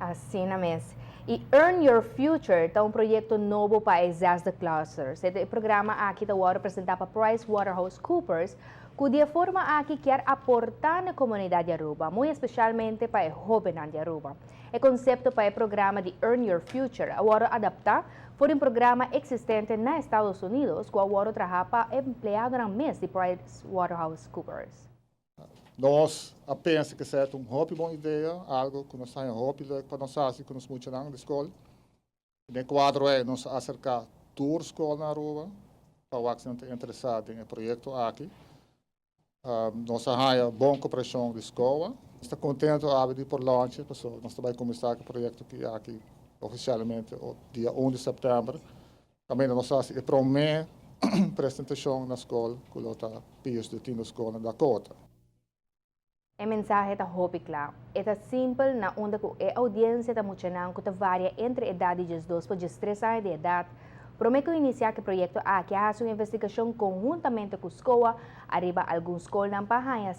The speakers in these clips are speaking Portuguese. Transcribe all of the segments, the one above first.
Assim na mes. E Earn Your Future tá um projeto novo para as the clusters. Este programa aqui da Water apresentado para PricewaterhouseCoopers, que de forma aqui quer aportar na comunidade de Aruba, muito especialmente para o jovem de Aruba. O conceito para o programa de Earn Your Future, a Water adapta foi um programa existente nos Estados Unidos, que a Water trabalha para empregado na mês de PricewaterhouseCoopers. Nós pensamos que é uma boa ideia, algo que nós temos para nós fazer que nós muito na escola. No quadro é nós acercar toda a escola na Aruba, para o que está interessado no projeto aqui. Nós temos boa cooperação da escola. Estou contente de por launch, nós também começar o projeto aqui oficialmente no dia 1 de setembro. Também nós fazemos a primeira apresentação na escola, que está pios de na escola da Dakota. A mensagem está muito claro. É simples na onde a audiência está muito que varia entre a idade de 2 para 13 anos de idade. Prometo iniciar o projeto aqui a uma investigação conjuntamente com a escola, arriba algumas escolas na Pahanha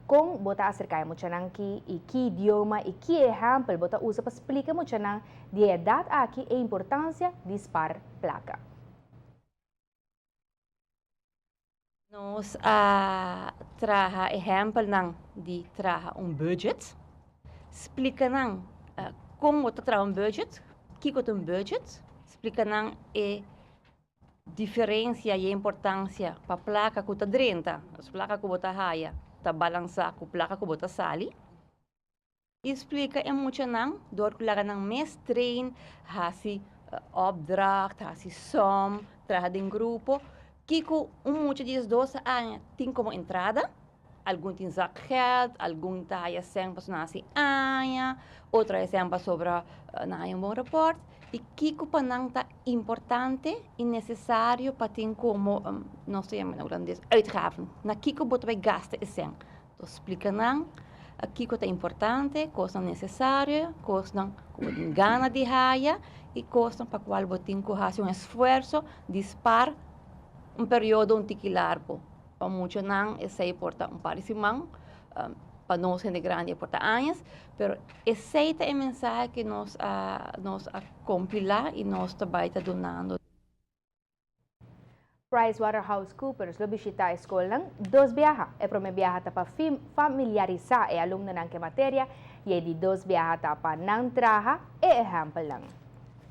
com botar acerca muito aqui e que idioma e que exemplo botar usa para explicar muito de idade aqui a importância de dispar placa. Nós traha exemplo de traha budget, explica como traha budget, que é budget, explica a diferença e a importância para a placa que está dentro, as placas que você raia, está balançar com a placa que você sali. Explica muito door que laga mes train, hasi opdracht, hasi som, traha de grupo. Kiko, muito dias 12 anos tem como entrada, algum tem geld, algum tem exemplo sobre anos, outro exemplo sobre um bom rapport. E Kiko panang tá importante e necessário para ter como, não sei como holandês, uitgaven. Na Kiko bota vai gastar assim. Então explica não, Kiko tá importante, coisa necessária, coisa com gana de raia e coisa para qual botin com um esforço de spar período um tiki largo. Para muito não, esse importa parecimento, para nós é grande importa anos, mas esse é a mensagem que nós compilar e nós também está donando. PricewaterhouseCoopers lo visita a escola dos viaja. O primeiro viaja para familiarizar o aluno ng matéria e de dos viaja para não traha e exemplo lang.